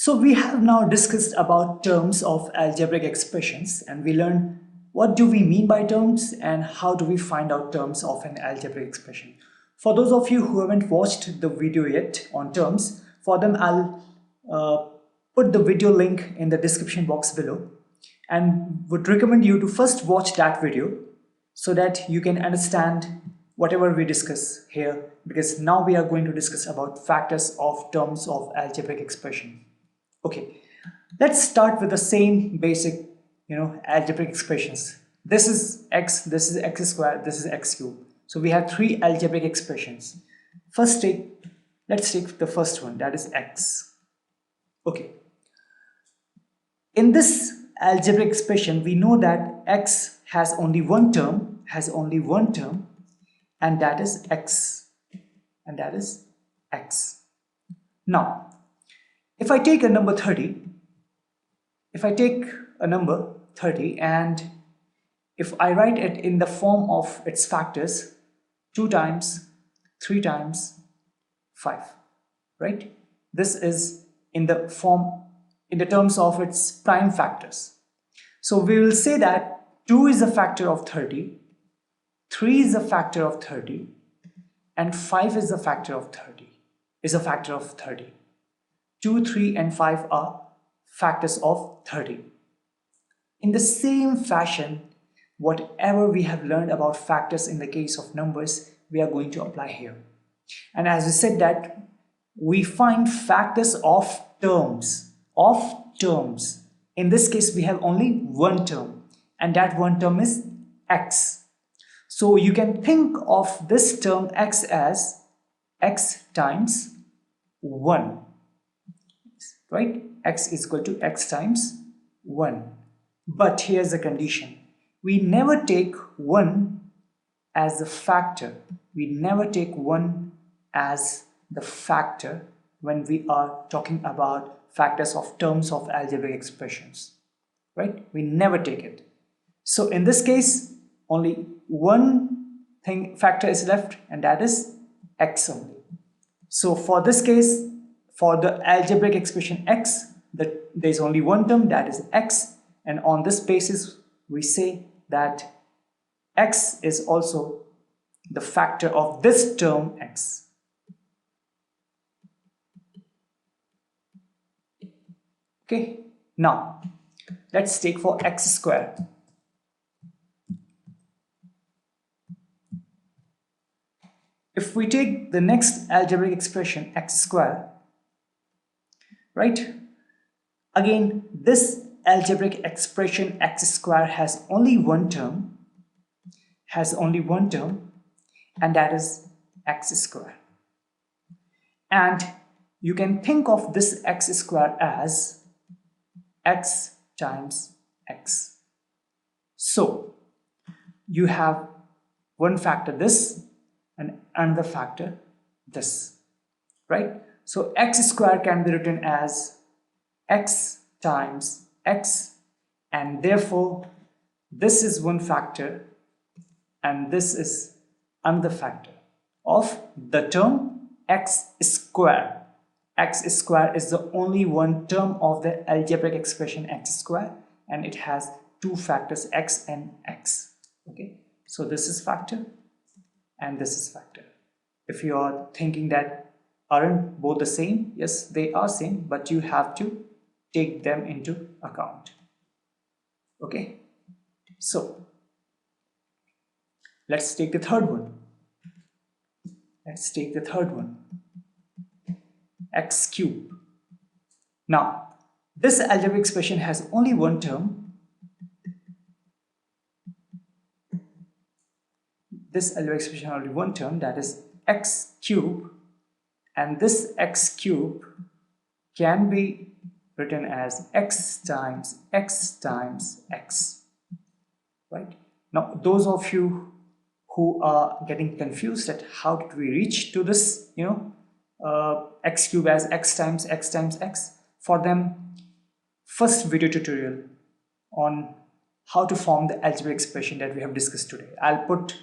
So we have now discussed about terms of algebraic expressions, and we learned what do we mean by terms and how do we find out terms of an algebraic expression. For those of you who haven't watched the video yet on terms, for them I'll put the video link in the description box below, and would recommend you to first watch that video so that you can understand whatever we discuss here, because now we are going to discuss about factors of terms of algebraic expression. Okay, let's start with the same basic, algebraic expressions. This is x squared, this is x cubed. So we have three algebraic expressions. Let's take the first one, that is x. Okay. In this algebraic expression, we know that x has only one term, and that is x. Now, if I take a number 30, and if I write it in the form of its factors, 2 times, 3 times, 5, right? This is in the terms of its prime factors. So we will say that 2 is a factor of 30, 3 is a factor of 30, and 5 is a factor of 30. 2, 3, and 5 are factors of 30. In the same fashion, whatever we have learned about factors in the case of numbers, we are going to apply here. And as we said that we find factors of terms. In this case, we have only one term, and that one term is x. So you can think of this term x as x times 1. Right? X is equal to x times 1. But here's the condition. We never take 1 as a factor. When we are talking about factors of terms of algebraic expressions. Right? We never take it. So in this case, only one factor is left, and that is x only. So for this case, for the algebraic expression x, there is only one term, that is x, and on this basis we say that x is also the factor of this term x. Okay, now let's take for x squared. If we take the next algebraic expression x squared, right? Again, this algebraic expression x squared has only one term, and that is x squared. And you can think of this x squared as x times x. So you have one factor this and another factor this, right? So x squared can be written as x times x, and therefore this is one factor and this is another factor of the term x squared. X squared is the only one term of the algebraic expression x squared, and it has two factors x and x. Okay, so this is factor and this is factor. If you are thinking that aren't both the same, yes, they are same, but you have to take them into account. Okay, so let's take the third one. X cubed. Now this algebraic expression has only one term. That is x cubed, and this x cubed can be written as x times x times x. Right? Now those of you who are getting confused at how did we reach to this x cubed as x times x times x, for them, first video tutorial on how to form the algebraic expression that we have discussed today. I'll put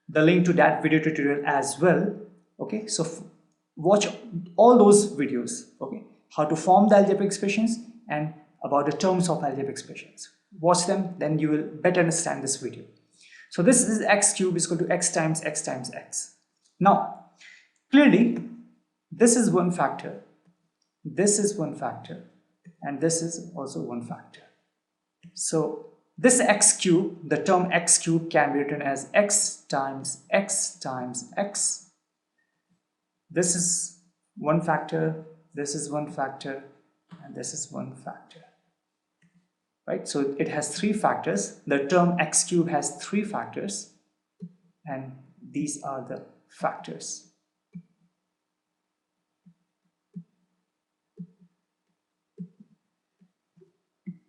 the link to that video tutorial as well. Okay, so watch all those videos. Okay, how to form the algebraic expressions and about the terms of algebraic expressions. Watch them, then you will better understand this video. So this is x cube is equal to x times x times x. Now, clearly, this is one factor, this is one factor, and this is also one factor. So this x cube, the term x cube can be written as x times x times x. This is one factor, this is one factor, and this is one factor. Right? So it has three factors. The term x cube has three factors, and these are the factors.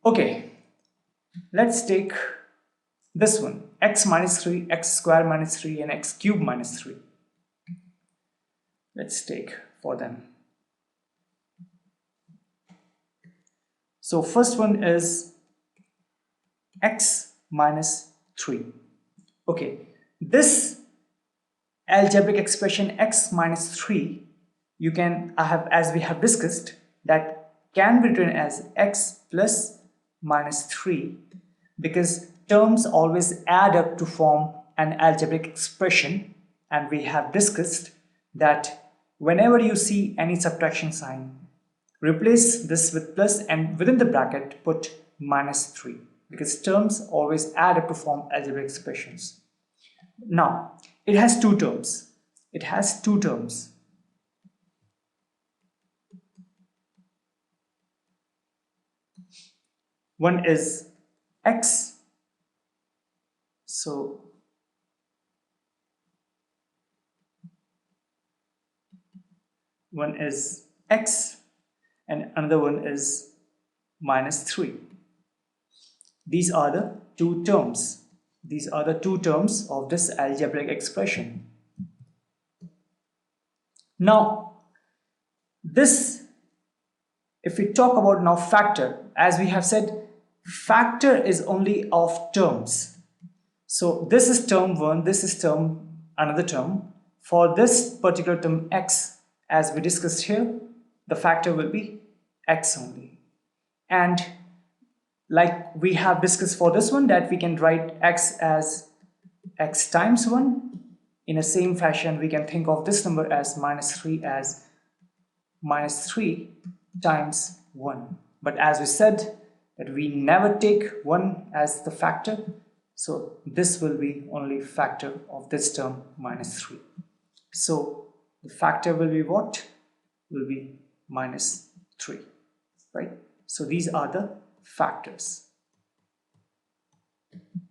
Okay, let's take this one, x minus 3, x square minus 3, and x cube minus 3. Let's take for them. So first one is x minus 3. Okay, this algebraic expression x minus 3, you can, as we have discussed, that can be written as x plus minus 3, because terms always add up to form an algebraic expression, and we have discussed that whenever you see any subtraction sign, replace this with plus and within the bracket put minus 3, because terms always add up to form algebraic expressions. Now, it has two terms. It has two terms. One is x, so one is x and another one is minus 3. These are the two terms. These are the two terms of this algebraic expression. Now, this, if we talk about now factor, as we have said, factor is only of terms. So this is term 1, this is term, another term. For this particular term x, as we discussed here, the factor will be x only. And like we have discussed for this one, that we can write x as x times 1. In the same fashion, we can think of this number as minus 3 as minus 3 times 1. But as we said, that we never take 1 as the factor, so this will be only factor of this term minus 3. So the factor will be what? Will be minus 3, right? So these are the factors.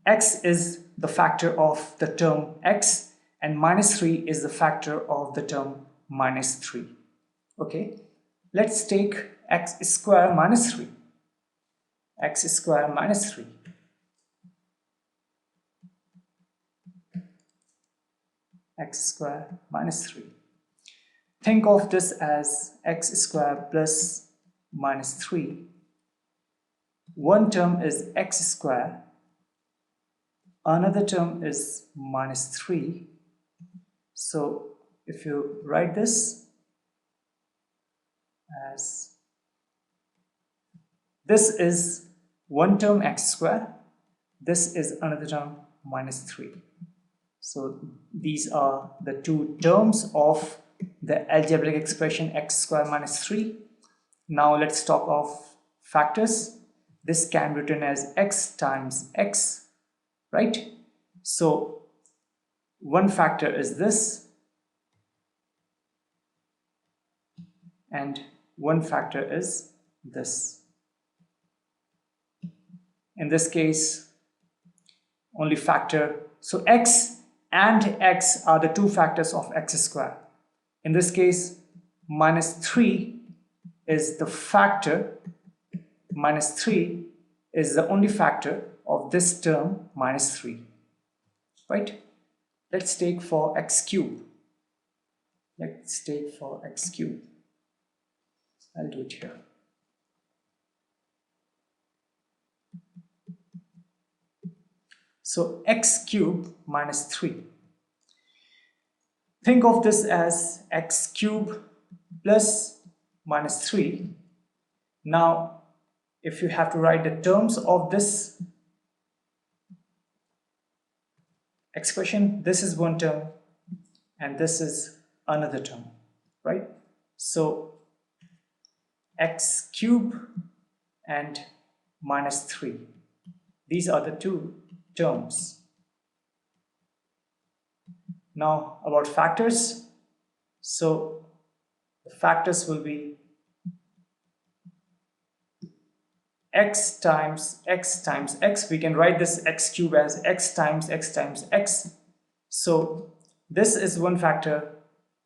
X is the factor of the term x, and minus 3 is the factor of the term minus 3. Okay, let's take x square minus 3. X square minus 3. X square minus 3. Think of this as x square plus minus 3. One term is x square, another term is minus 3. So if you write this as, this is one term x square, this is another term minus 3. So these are the two terms of the algebraic expression x square minus 3. Now let's talk of factors. This can be written as x times x, right? So one factor is this, and one factor is this. In this case, only factor, so x and x are the two factors of x square. In this case, minus 3 is the factor, minus 3 is the only factor of this term minus 3, right? Let's take for x cube. Let's take for x cube. I'll do it here. So x cube minus 3. Think of this as x cube plus minus 3. Now, if you have to write the terms of this expression, this is one term and this is another term, right? So x cube and minus 3. These are the two terms. Now about factors. So the factors will be x times x times x. We can write this x cube as x times x times x. So this is one factor,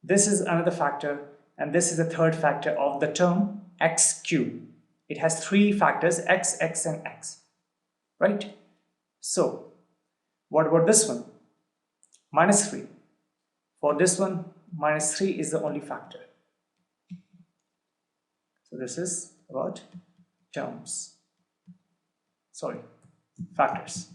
this is another factor, and this is the third factor of the term x cube. It has three factors, x, x, and x, right? So what about this one? Minus 3. For this one, minus 3 is the only factor. So this is about terms. Sorry, factors.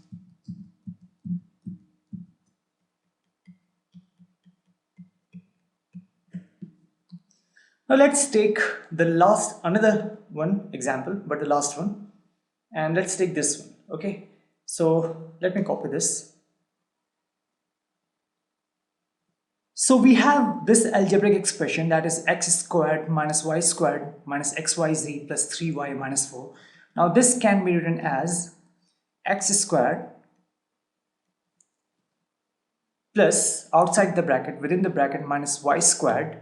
Now let's take the last, another one example, but the last one. And let's take this one, okay? So let me copy this. So we have this algebraic expression, that is x squared minus y squared minus xyz plus 3y minus 4. Now this can be written as x squared plus outside the bracket, within the bracket, minus y squared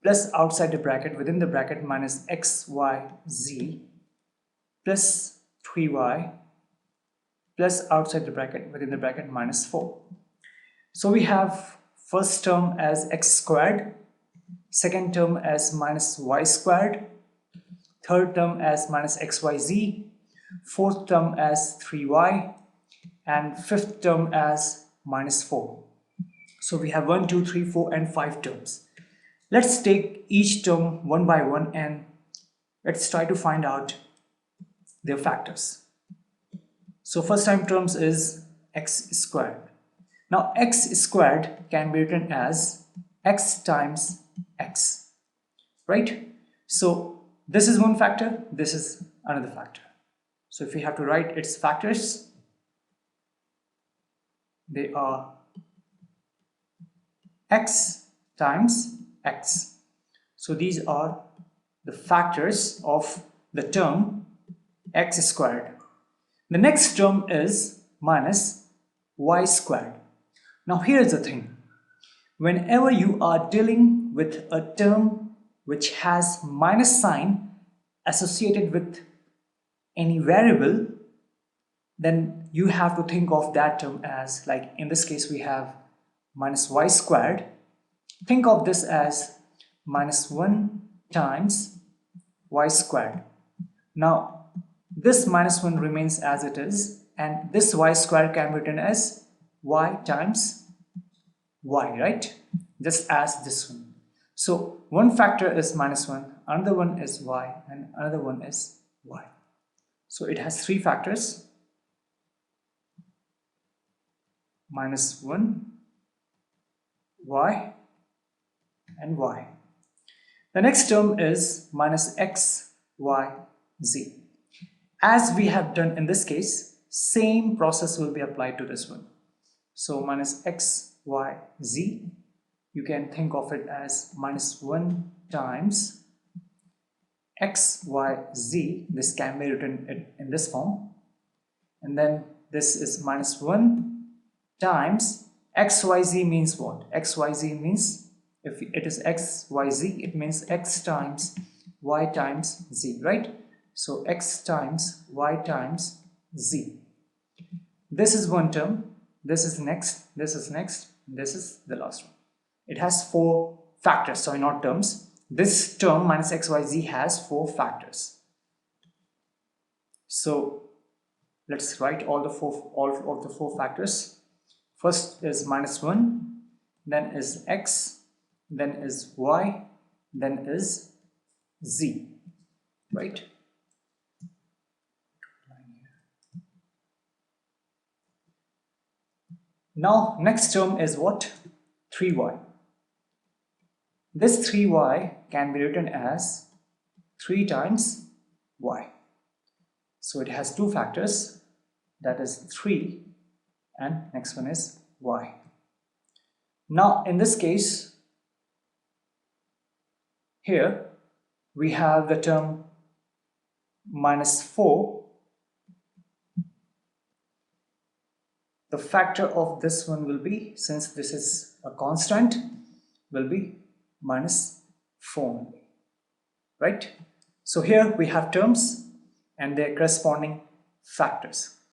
plus outside the bracket, within the bracket, minus xyz plus 3y plus outside the bracket, within the bracket, minus 4. So we have first term as x squared, second term as minus y squared, third term as minus xyz, fourth term as 3y, and fifth term as minus 4. So we have 1, 2, 3, 4, and 5 terms. Let's take each term one by one and let's try to find out their factors. So first time terms is x squared. Now x squared can be written as x times x, right? So this is one factor, this is another factor. So if we have to write its factors, they are x times x. So these are the factors of the term x squared. The next term is minus y squared. Now here's the thing. Whenever you are dealing with a term which has minus sign associated with any variable, then you have to think of that term as, like in this case we have minus y squared. Think of this as minus 1 times y squared. Now this minus 1 remains as it is, and this y squared can be written as y times y, right? Just as this one. So one factor is minus 1, another one is y, and another one is y. So it has three factors: minus 1, y, and y. The next term is minus x, y, z. As we have done in this case, same process will be applied to this one. So minus x, y, z, you can think of it as minus 1 times x, y, z. This can be written in this form. And then this is minus 1 times x, y, z means what? X, y, z means, if it is x, y, z, it means x times y times z, right? So x times y times z. This is one term, this is next, this is next, this is the last one. It has four factors, sorry, not terms. This term minus x, y, z has four factors. So let's write all of the four factors. First is minus 1, then is x, then is y, then is z, right? Now next term is what? 3y. This 3y can be written as 3 times y. So it has two factors, that is 3, and next one is y. Now in this case, here we have the term minus 4. The factor of this one will be, since this is a constant, will be minus 4, right? So here we have terms and their corresponding factors.